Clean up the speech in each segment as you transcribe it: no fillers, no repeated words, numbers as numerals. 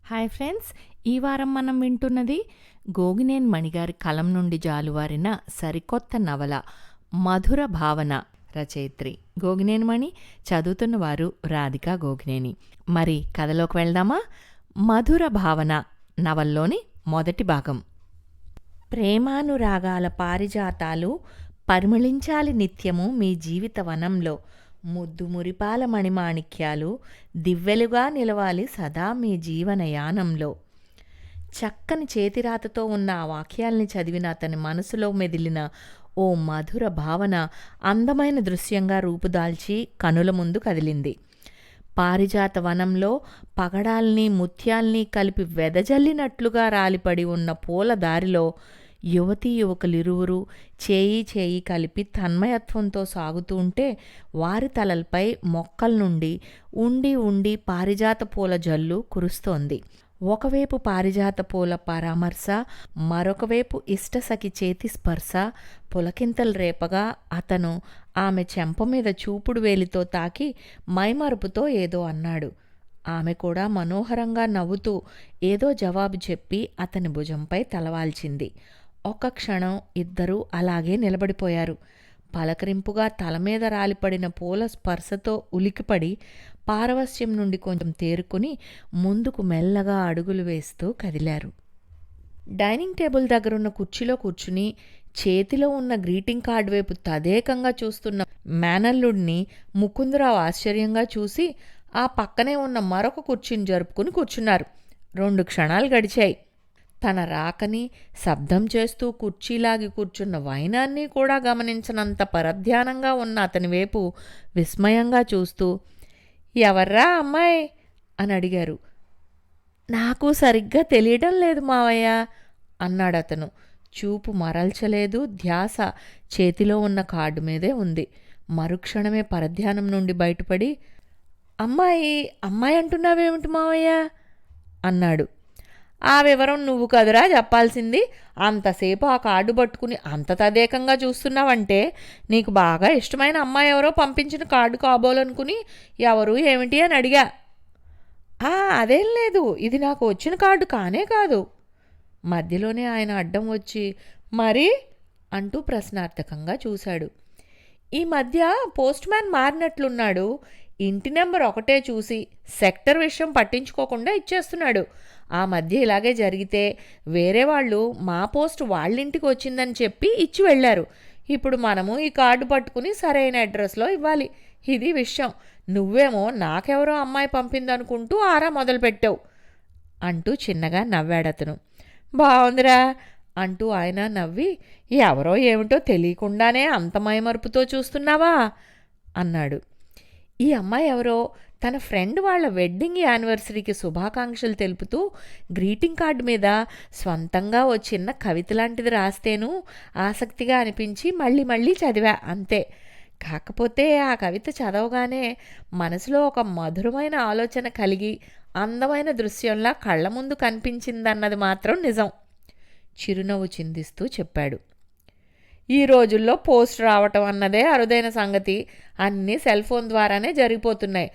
Hi friends, ఈ వారం మనం వింటున్నది గోగినేని మణిగారి కలం నుండి జాలువారిన సరికొత్త నవల మధుర భావన. రచయిత్రి గోగినేని మణి, చదువుతున్న వారు రాధికా గోగినేని. మరి కథలోకి వెళ్దామా? మధుర భావన నవల్లోని మొదటి భాగం. ప్రేమానురాగాల పారిజాతాలు పరిమళించాలి నిత్యము మీ జీవిత వనంలో. ముద్దు మురిపాల మణిమాణిక్యాలు దివ్వెలుగా నిలవాలి సదా మీ జీవనయానంలో. చక్కని చేతిరాతతో ఉన్న ఆ వాక్యాల్ని చదివిన అతని మనసులో మెదిలిన ఓ మధుర భావన అందమైన దృశ్యంగా రూపుదాల్చి కనుల ముందు కదిలింది. పారిజాత వనంలో పగడాల్ని ముత్యాల్ని కలిపి వెదజల్లినట్లుగా రాలిపడి ఉన్న పూల దారిలో యువతీ యువకులిరువురు చేయి చేయి కలిపి తన్మయత్వంతో సాగుతూ ఉంటే వారి తలలపై మొక్కల నుండి ఉండి ఉండి పారిజాత పూల జల్లు కురుస్తోంది. ఒకవైపు పారిజాత పూల పరామర్శ, మరొకవైపు ఇష్టసఖి చేతి స్పర్శ పులకింతలు రేపగా అతను ఆమె చెంప మీద చూపుడు వేలితో తాకి మైమరుపుతో ఏదో అన్నాడు. ఆమె కూడా మనోహరంగా నవ్వుతూ ఏదో జవాబు చెప్పి అతని భుజంపై తలవాల్చింది. ఒక్క క్షణం ఇద్దరూ అలాగే నిలబడిపోయారు. పలకరింపుగా తల మీద రాలిపడిన పూల స్పర్శతో ఉలికిపడి పారవస్యం నుండి కొంచెం తేరుకుని ముందుకు మెల్లగా అడుగులు వేస్తూ కదిలారు. డైనింగ్ టేబుల్ దగ్గరున్న కుర్చీలో కూర్చుని చేతిలో ఉన్న గ్రీటింగ్ కార్డు వైపు తదేకంగా చూస్తున్న మేనల్లుడిని ముకుందరావు ఆశ్చర్యంగా చూసి ఆ పక్కనే ఉన్న మరొక కుర్చీని జరుపుకుని కూర్చున్నారు. 2 క్షణాలు గడిచాయి. తన రాకని శబ్దం చేస్తూ కుర్చీలాగి కూర్చున్న వైనాన్ని కూడా గమనించనంత పరధ్యానంగా ఉన్న అతని వైపు విస్మయంగా చూస్తూ, ఎవర్రా అమ్మాయి అని అడిగారు. నాకు సరిగ్గా తెలియడం లేదు మావయ్య అన్నాడతను. చూపు మరల్చలేదు, ధ్యాస చేతిలో ఉన్న కార్డు మీదే ఉంది. మరుక్షణమే పరధ్యానం నుండి బయటపడి, అమ్మాయి అమ్మాయి అంటున్నావేమిటి మావయ్య అన్నాడు. ఆ వివరం నువ్వు కదురా చెప్పాల్సింది. అంతసేపు ఆ కార్డు పట్టుకుని అంత తదేకంగా చూస్తున్నావంటే నీకు బాగా ఇష్టమైన అమ్మాయి ఎవరో పంపించిన కార్డు కాబోలనుకుని ఎవరు ఏమిటి అని అడిగా. అదేం లేదు, ఇది నాకు వచ్చిన కార్డు కానే కాదు. మధ్యలోనే ఆయన అడ్డం వచ్చి, మరి అంటూ ప్రశ్నార్థకంగా చూశాడు. ఈ మధ్య పోస్ట్ మ్యాన్ మారినట్లున్నాడు. ఇంటి నెంబర్ ఒకటే చూసి సెక్టర్ విషయం పట్టించుకోకుండా ఇచ్చేస్తున్నాడు. ఆ మధ్య ఇలాగే జరిగితే వేరే వాళ్ళు మా పోస్ట్ వాళ్ళింటికి వచ్చిందని చెప్పి ఇచ్చి వెళ్ళారు. ఇప్పుడు మనము ఈ కార్డు పట్టుకుని సరైన అడ్రస్లో ఇవ్వాలి. ఇది విషయం. నువ్వేమో నాకెవరో అమ్మాయి పంపిందనుకుంటూ ఆరా మొదలుపెట్టావు అంటూ చిన్నగా నవ్వాడతను. బాగుందిరా అంటూ ఆయన నవ్వి, ఎవరో ఏమిటో తెలియకుండానే అంత మైమరుపుతో చూస్తున్నావా అన్నాడు. ఈ అమ్మాయి ఎవరో తన ఫ్రెండ్ వాళ్ళ వెడ్డింగ్ యానివర్సరీకి శుభాకాంక్షలు తెలుపుతూ గ్రీటింగ్ కార్డు మీద స్వంతంగా ఓ చిన్న కవిత లాంటిది రాస్తేను ఆసక్తిగా అనిపించి మళ్ళీ మళ్ళీ చదివా అంతే. కాకపోతే ఆ కవిత చదవగానే మనసులో ఒక మధురమైన ఆలోచన కలిగి అందమైన దృశ్యంలా కళ్ళ ముందు కనిపించిందన్నది మాత్రం నిజం చిరునవ్వు చిందిస్తూ చెప్పాడు. ఈ రోజుల్లో పోస్ట్ రావటం అన్నదే అరుదైన సంగతి. అన్నీ సెల్ ఫోన్ ద్వారానే జరిగిపోతున్నాయి.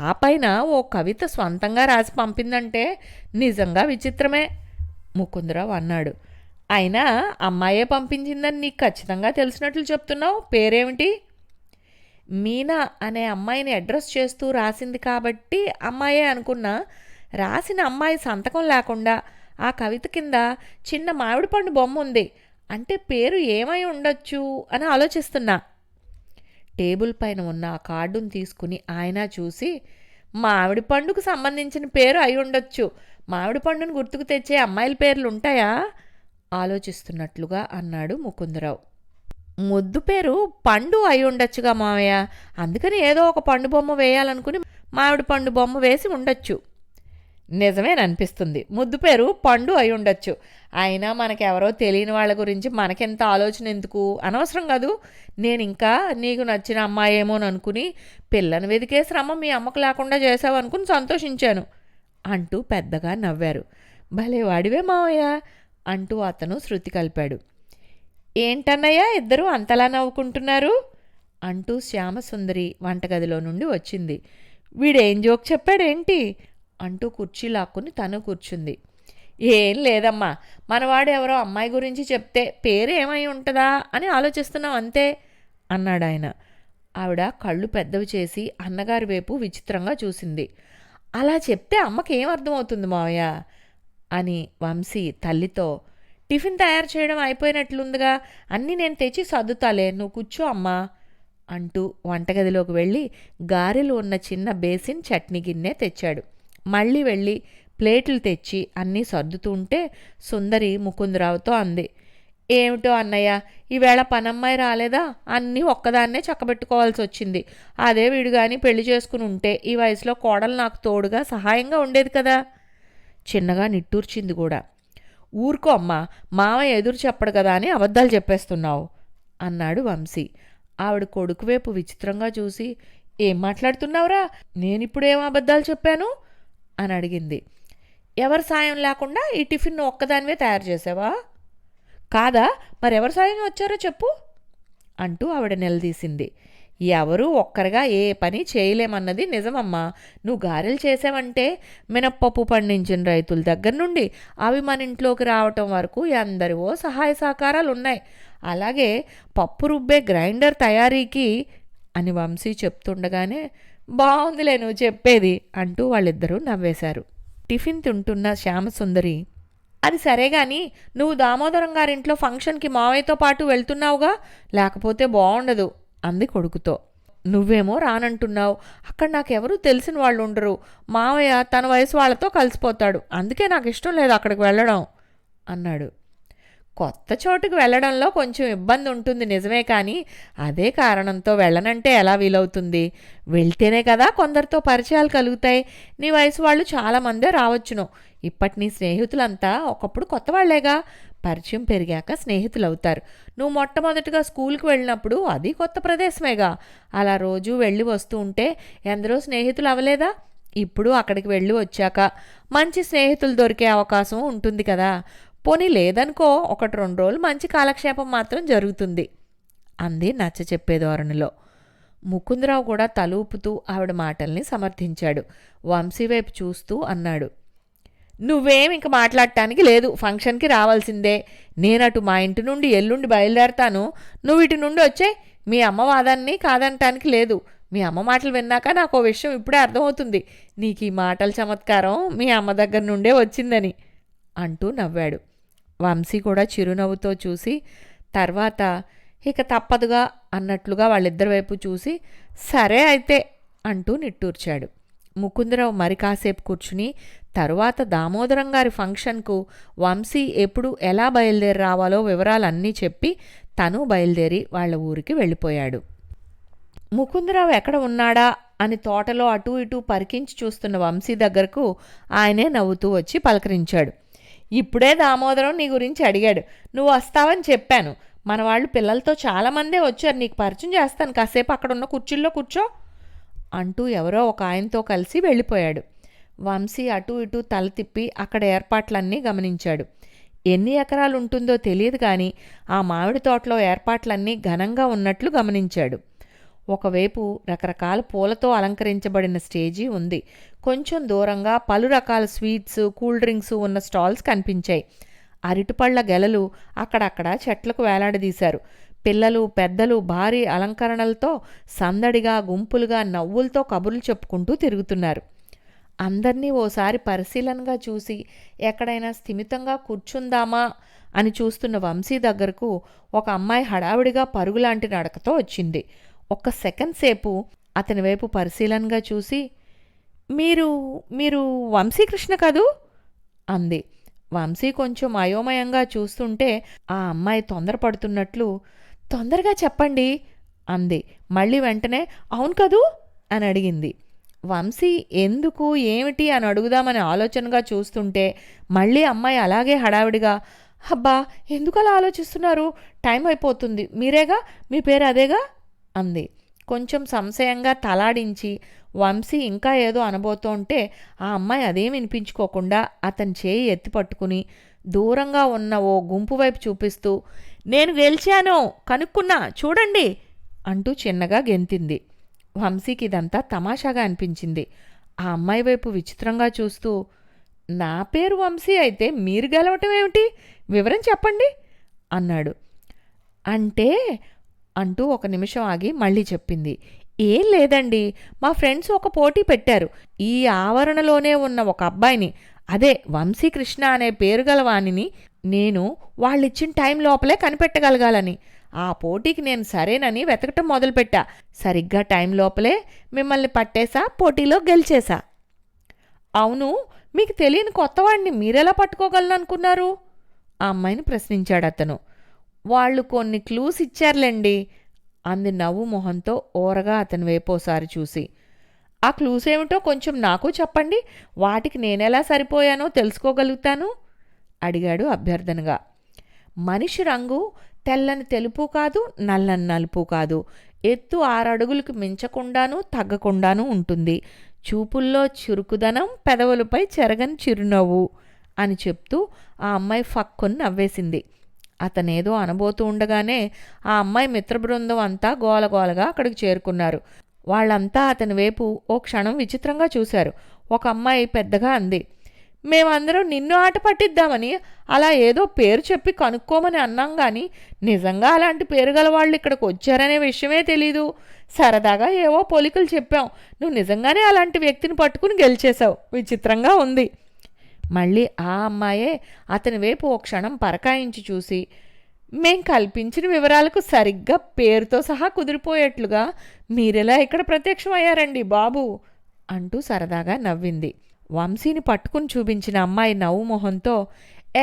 ఆ పైన ఓ కవిత స్వంతంగా రాసి పంపిందంటే నిజంగా విచిత్రమే ముకుందరావు అన్నాడు. అయినా అమ్మాయే పంపించిందని నీకు ఖచ్చితంగా తెలిసినట్లు చెప్తున్నావు. పేరేమిటి? మీనా అనే అమ్మాయిని అడ్రస్ చేస్తూ రాసింది కాబట్టి అమ్మాయే అనుకున్నా. రాసిన అమ్మాయి సంతకం లేకుండా ఆ కవిత కింద చిన్న మామిడి పండు బొమ్మ ఉంది. అంటే పేరు ఏమై ఉండొచ్చు అని ఆలోచిస్తున్నా. టేబుల్ పైన ఉన్న ఆ కార్డును తీసుకుని ఆయన చూసి, మామిడి పండుకు సంబంధించిన పేరు అయి ఉండొచ్చు. మామిడి పండును గుర్తుకు తెచ్చే అమ్మాయిల పేర్లు ఉంటాయా ఆలోచిస్తున్నట్లుగా అన్నాడు ముకుందరావు. ముద్దు పేరు పండు అయి ఉండొచ్చుగా మావయ్య. అందుకని ఏదో ఒక పండు బొమ్మ వేయాలనుకుని మామిడి పండు బొమ్మ వేసి ఉండొచ్చు. నిజమేననిపిస్తుంది. ముద్దు పేరు పండు అయి ఉండొచ్చు. అయినా మనకెవరో తెలియని వాళ్ళ గురించి మనకెంత ఆలోచన ఎందుకు? అనవసరం కాదు. నేను ఇంకా నీకు నచ్చిన అమ్మాయి ఏమోననుకుని పిల్లని వెదికే శ్రమ మీ అమ్మకు లేకుండా చేసావు అనుకుని సంతోషించాను అంటూ పెద్దగా నవ్వారు. భలే వాడివే మావయ్య అంటూ అతను శృతి కలిపాడు. ఏంటన్నయ్య ఇద్దరూ అంతలా నవ్వుకుంటున్నారు అంటూ శ్యామసుందరి వంటగదిలో నుండి వచ్చింది. వీడేం జోక్ చెప్పాడేంటి అంటూ కుర్చీ లాక్కుని తను కూర్చుంది. ఏం లేదమ్మా, మనవాడు ఎవరో అమ్మాయి గురించి చెప్తే పేరు ఏమై ఉంటుందా అని ఆలోచిస్తున్నాం అంతే అన్నాడాయన. ఆవిడ కళ్ళు పెద్దవి చేసి అన్నగారి వైపు విచిత్రంగా చూసింది. అలా చెప్తే అమ్మకేం అర్థమవుతుంది మావయ్య అని వంశీ తల్లితో, టిఫిన్ తయారు చేయడం అయిపోయినట్లుందిగా, అన్నీ నేను తెచ్చి సర్దుతాలే, నువ్వు కూర్చో అమ్మా అంటూ వంటగదిలోకి వెళ్ళి గారెలు ఉన్న చిన్న బేసిన్ చట్నీ గిన్నె తెచ్చాడు. మళ్ళీ వెళ్ళి ప్లేట్లు తెచ్చి అన్నీ సర్దుతూ ఉంటే సుందరి ముకుందరావుతో అంది, ఏమిటో అన్నయ్య, ఈవేళ పనమ్మాయి రాలేదా, అన్నీ ఒక్కదాన్నే చక్కబెట్టుకోవాల్సి వచ్చింది. అదే వీడు కానీ పెళ్లి చేసుకుని ఉంటే ఈ వయసులో కోడలు నాకు తోడుగా సహాయంగా ఉండేది కదా. చిన్నగా నిట్టూర్చింది కూడా. ఊరుకో అమ్మా, మామయ్య ఎదురు చెప్పడు కదా అని అబద్ధాలు చెప్పేస్తున్నావు అన్నాడు వంశీ. ఆవిడ కొడుకు వైపు విచిత్రంగా చూసి, ఏం మాట్లాడుతున్నావురా, నేనిప్పుడేం అబద్ధాలు చెప్పాను అని అడిగింది. ఎవరి సాయం లేకుండా ఈ టిఫిన్ ఒక్కదానివే తయారు చేసావా? కాదా, మరెవరి సాయం వచ్చారో చెప్పు అంటూ ఆవిడ నిలదీసింది. ఎవరూ ఒక్కరిగా ఏ పని చేయలేమన్నది నిజమమ్మా. నువ్వు గారెలు చేసావంటే మినప్పప్పు పండించిన రైతుల దగ్గర నుండి అవి మన ఇంట్లోకి రావటం వరకు ఎందరివో సహాయ సహకారాలు ఉన్నాయి. అలాగే పప్పు రుబ్బే గ్రైండర్ తయారీకి అని వంశీ చెప్తుండగానే, బాగుందిలే నువ్వు చెప్పేది అంటూ వాళ్ళిద్దరూ నవ్వేశారు. టిఫిన్ తింటున్న శ్యామసుందరి, అది సరే గాని నువ్వు దామోదరం గారింట్లో ఫంక్షన్కి మావయ్యతో పాటు వెళ్తున్నావుగా, లేకపోతే బాగుండదు అంది కొడుకుతో. నువ్వేమో రానంటున్నావు, అక్కడ నాకెవరూ తెలిసిన వాళ్ళు ఉండరు. మావయ్య తన వయసు వాళ్ళతో కలిసిపోతాడు, అందుకే నాకు ఇష్టం లేదు అక్కడికి వెళ్ళడం అన్నాడు. కొత్త చోటుకు వెళ్ళడంలో కొంచెం ఇబ్బంది ఉంటుంది నిజమే, కానీ అదే కారణంతో వెళ్ళనంటే ఎలా వీలవుతుంది? వెళ్తేనే కదా కొందరితో పరిచయాలు కలుగుతాయి. నీ వయసు వాళ్ళు చాలామందే రావచ్చును. ఇప్పటి నీ స్నేహితులంతా ఒకప్పుడు కొత్త వాళ్లేగా, పరిచయం పెరిగాక స్నేహితులు అవుతారు. నువ్వు మొట్టమొదటిగా స్కూల్కి వెళ్ళినప్పుడు అది కొత్త ప్రదేశమేగా, అలా రోజు వెళ్ళి వస్తూ ఉంటే ఎందరో స్నేహితులు అవ్వలేదా? ఇప్పుడు అక్కడికి వెళ్ళి వచ్చాక మంచి స్నేహితులు దొరికే అవకాశం ఉంటుంది కదా. పోనీ లేదనుకో, 1-2 రోజులు మంచి కాలక్షేపం మాత్రం జరుగుతుంది అంది నచ్చ చెప్పే ధోరణిలో. ముకుందరావు కూడా తలూపుతూ ఆవిడ మాటల్ని సమర్థించాడు. వంశీ వైపు చూస్తూ అన్నాడు, నువ్వేం ఇంక మాట్లాడటానికి లేదు, ఫంక్షన్కి రావాల్సిందే. నేనటు మా ఇంటి నుండి ఎల్లుండి బయలుదేరతాను, నువ్వు ఇటు నుండి వచ్చే. మీ అమ్మ వాదాన్ని కాదనటానికి లేదు. మీ అమ్మ మాటలు విన్నాక నాకు ఓ విషయం ఇప్పుడే అర్థమవుతుంది, నీకు ఈ మాటల చమత్కారం మీ అమ్మ దగ్గర నుండే వచ్చిందని అంటూ నవ్వాడు. వంశీ కూడా చిరునవ్వుతో చూసి తర్వాత ఇక తప్పదుగా అన్నట్లుగా వాళ్ళిద్దరి వైపు చూసి సరే అయితే అంటూ నిట్టూర్చాడు. ముకుందరావు మరి కాసేపు కూర్చుని తరువాత దామోదరం గారి ఫంక్షన్కు వంశీ ఎప్పుడు ఎలా బయలుదేరి రావాలో వివరాలన్నీ చెప్పి తను బయలుదేరి వాళ్ళ ఊరికి వెళ్ళిపోయాడు. ముకుందరావు ఎక్కడ ఉన్నాడా అని తోటలో అటూ ఇటూ పరికించి చూస్తున్న వంశీ దగ్గరకు ఆయనే నవ్వుతూ వచ్చి పలకరించాడు. ఇప్పుడే దామోదరం నీ గురించి అడిగాడు, నువ్వు వస్తావని చెప్పాను. మన వాళ్ళు పిల్లలతో చాలామందే వచ్చారు, నీకు పరిచయం చేస్తాను, కాసేపు అక్కడున్న కుర్చీల్లో కూర్చో అంటూ ఎవరో ఒక ఆయనతో కలిసి వెళ్ళిపోయాడు. వంశీ అటూ ఇటూ తల తిప్పి అక్కడ ఏర్పాట్లన్నీ గమనించాడు. ఎన్ని ఎకరాలు ఉంటుందో తెలియదు కానీ ఆ మామిడి తోటలో ఏర్పాట్లన్నీ ఘనంగా ఉన్నట్లు గమనించాడు. ఒకవైపు రకరకాల పూలతో అలంకరించబడిన స్టేజీ ఉంది. కొంచెం దూరంగా పలు రకాల స్వీట్స్, కూల్ డ్రింక్స్ ఉన్న స్టాల్స్ కనిపించాయి. అరటిపళ్ల గెలలు అక్కడక్కడ చెట్లకు వేలాడదీశారు. పిల్లలు పెద్దలు భారీ అలంకరణలతో సందడిగా గుంపులుగా నవ్వులతో కబుర్లు చెప్పుకుంటూ తిరుగుతున్నారు. అందర్నీ ఓసారి పరిశీలనగా చూసి ఎక్కడైనా స్థిమితంగా కూర్చుందామా అని చూస్తున్న వంశీ దగ్గరకు ఒక అమ్మాయి హడావిడిగా పరుగులాంటి నడకతో వచ్చింది. ఒక్క సెకండ్ సేపు అతని వైపు పరిశీలనగా చూసి, మీరు మీరు వంశీకృష్ణ కదూ అంది. వంశీ కొంచెం అయోమయంగా చూస్తుంటే ఆ అమ్మాయి తొందరపడుతున్నట్లు, తొందరగా చెప్పండి అంది. మళ్ళీ వెంటనే అవును కదూ అని అడిగింది. వంశీ ఎందుకు ఏమిటి అని అడుగుదామని ఆలోచనగా చూస్తుంటే మళ్ళీ అమ్మాయి అలాగే హడావిడిగా, అబ్బా ఎందుకు అలా ఆలోచిస్తున్నారు, టైం అయిపోతుంది, మీరేగా, మీ పేరు అదేగా అంది. కొంచెం సంశయంగా తలాడించి వంశీ ఇంకా ఏదో అనబోతుంటే ఆ అమ్మాయి అదేం వినిపించుకోకుండా అతని చేయి ఎత్తి పట్టుకుని దూరంగా ఉన్న ఓ గుంపు వైపు చూపిస్తూ, నేను గెలిచాను, కనుక్కున్నా చూడండి అంటూ చిన్నగా గెంతింది. వంశీకి ఇదంతా తమాషాగా అనిపించింది. ఆ అమ్మాయి వైపు విచిత్రంగా చూస్తూ, నా పేరు వంశీ అయితే మీరు గెలవటం ఏమిటి? వివరం చెప్పండి అన్నాడు. అంటే అంటూ ఒక నిమిషం ఆగి మళ్ళీ చెప్పింది. ఏం లేదండి, మా ఫ్రెండ్స్ ఒక పోటీ పెట్టారు. ఈ ఆవరణలోనే ఉన్న ఒక అబ్బాయిని, అదే వంశీకృష్ణ అనే పేరు గల వాణిని నేను వాళ్ళిచ్చిన టైం లోపలే కనిపెట్టగలగాలని. ఆ పోటీకి నేను సరేనని వెతకటం మొదలుపెట్టా. సరిగ్గా టైం లోపలే మిమ్మల్ని పట్టేశా, పోటీలో గెలిచేశా. అవును, మీకు తెలియని కొత్తవాడిని మీరెలా పట్టుకోగలననుకున్నారు? ఆ అమ్మాయిని ప్రశ్నించాడు అతను. వాళ్ళు కొన్ని క్లూస్ ఇచ్చారులేండి అంది నవ్వు మొహంతో ఓరగా అతని వైపోసారి చూసి. ఆ క్లూస్ ఏమిటో కొంచెం నాకు చెప్పండి, వాటికి నేనెలా సరిపోయానో తెలుసుకోగలుగుతాను అడిగాడు అభ్యర్థనగా. మనిషి రంగు తెల్లని తెలుపు కాదు, నల్లని నలుపు కాదు. ఎత్తు 6 అడుగులకు మించకుండానూ తగ్గకుండానూ ఉంటుంది. చూపుల్లో చురుకుదనం, పెదవులపై చెరగని చిరునవ్వు అని చెప్తూ ఆ అమ్మాయి ఫక్కుని నవ్వేసింది. అతనేదో అనబోతూ ఉండగానే ఆ అమ్మాయి మిత్రబృందం అంతా గోలగోలగా అక్కడికి చేరుకున్నారు. వాళ్ళంతా అతని వైపు ఓ క్షణం విచిత్రంగా చూశారు. ఒక అమ్మాయి పెద్దగా అంది, మేమందరం నిన్ను ఆట పట్టిద్దామని అలా ఏదో పేరు చెప్పి కనుక్కోమని అన్నాం గాని నిజంగా అలాంటి పేరు గల వాళ్ళు ఇక్కడికి వచ్చారనే విషయమే తెలీదు. సరదాగా ఏవో పొలికలు చెప్పాం, నువ్వు నిజంగానే అలాంటి వ్యక్తిని పట్టుకుని గెలిచేశావు. విచిత్రంగా ఉంది. మళ్ళీ ఆ అమ్మాయే అతని వైపు ఓ క్షణం పరకాయించి చూసి, మేం కల్పించిన వివరాలకు సరిగ్గా పేరుతో సహా కుదిరిపోయేట్లుగా మీరెలా ఇక్కడ ప్రత్యక్షమయ్యారండి బాబు అంటూ సరదాగా నవ్వింది. వంశీని పట్టుకుని చూపించిన అమ్మాయి నవ్వు మొహంతో,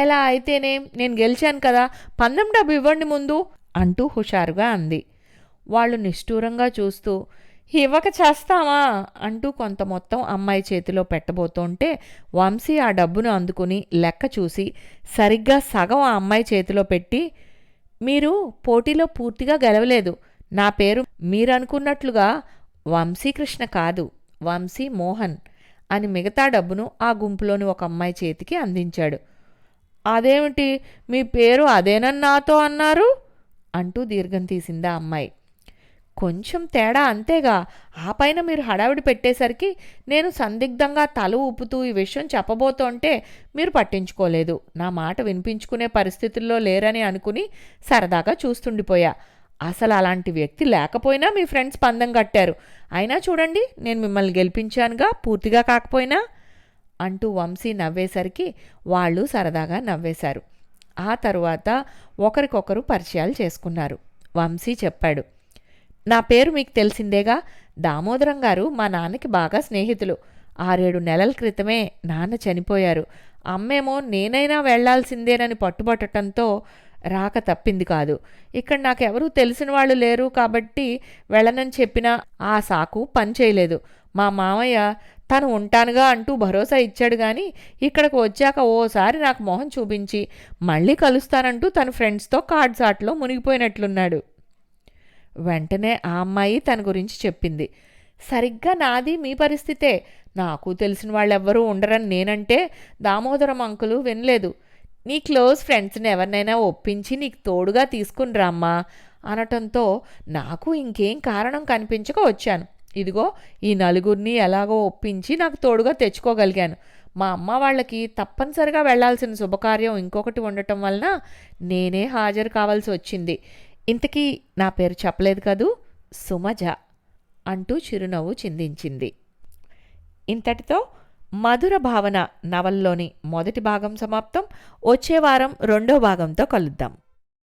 ఎలా అయితేనేం, నేను గెలిచాను కదా, పందెం డబ్బు ఇవ్వండి ముందు అంటూ హుషారుగా అంది. వాళ్ళు నిష్ఠూరంగా చూస్తూ, ఇవ్వక చేస్తామా అంటూ కొంత మొత్తం అమ్మాయి చేతిలో పెట్టబోతుంటే వంశీ ఆ డబ్బును అందుకుని లెక్క చూసి సరిగ్గా సగం ఆ అమ్మాయి చేతిలో పెట్టి, మీరు పోటీలో పూర్తిగా గెలవలేదు. నా పేరు మీరనుకున్నట్లుగా వంశీకృష్ణ కాదు, వంశీ మోహన్ అని మిగతా డబ్బును ఆ గుంపులోని ఒక అమ్మాయి చేతికి అందించాడు. అదేమిటి, మీ పేరు అదేనని నాతో అన్నారు అంటూ దీర్ఘం తీసిందా అమ్మాయి. కొంచెం తేడా అంతేగా, ఆ పైన మీరు హడావిడి పెట్టేసరికి నేను సందిగ్ధంగా తల ఊపుతూ ఈ విషయం చెప్పబోతుంటే మీరు పట్టించుకోలేదు. నా మాట వినిపించుకునే పరిస్థితుల్లో లేరని అనుకుని సరదాగా చూస్తుండిపోయా. అసలు అలాంటి వ్యక్తి లేకపోయినా మీ ఫ్రెండ్స్ పందెం కట్టారు. అయినా చూడండి, నేను మిమ్మల్ని గెలిపించానుగా, పూర్తిగా కాకపోయినా అంటూ వంశీ నవ్వేసరికి వాళ్ళు సరదాగా నవ్వేశారు. ఆ తరువాత ఒకరికొకరు పరిచయాలు చేసుకున్నారు. వంశీ చెప్పాడు, నా పేరు మీకు తెలిసిందేగా, దామోదరం గారు మా నాన్నకి బాగా స్నేహితులు. 6-7 నెలల క్రితమే నాన్న చనిపోయారు. అమ్మేమో నేనైనా వెళ్లాల్సిందేనని పట్టుబట్టడంతో రాక తప్పింది కాదు. ఇక్కడ నాకెవరూ తెలిసిన వాళ్ళు లేరు కాబట్టి వెళ్ళనని చెప్పినా ఆ సాకు పనిచేయలేదు. మా మామయ్య తను ఉంటానుగా అంటూ భరోసా ఇచ్చాడు గాని ఇక్కడికి వచ్చాక ఓసారి నాకు మొహం చూపించి మళ్ళీ కలుస్తానంటూ తన ఫ్రెండ్స్తో కార్డ్స్ ఆటలో మునిగిపోయినట్లున్నాడు. వెంటనే ఆ అమ్మాయి తన గురించి చెప్పింది. సరిగ్గా నాది మీ పరిస్థితే. నాకు తెలిసిన వాళ్ళెవ్వరూ ఉండరని నేనంటే దామోదరం అంకులు వినలేదు. నీ క్లోజ్ ఫ్రెండ్స్ని ఎవరినైనా ఒప్పించి నీకు తోడుగా తీసుకుని రామ్మా అనటంతో నాకు ఇంకేం కారణం కనిపించక వచ్చాను. ఇదిగో ఈ నలుగురిని ఎలాగో ఒప్పించి నాకు తోడుగా తెచ్చుకోగలిగాను. మా అమ్మ వాళ్ళకి తప్పనిసరిగా వెళ్లాల్సిన శుభకార్యం ఇంకొకటి ఉండటం వలన నేనే హాజరు కావాల్సి వచ్చింది. ఇంతకీ నా పేరు చెప్పలేదు కదూ, సుమజ అంటూ చిరునవ్వు చిందించింది. ఇంతటితో మధుర భావన నవల్లోని మొదటి భాగం సమాప్తం. వచ్చే వారం 2వ భాగంతో కలుద్దాం.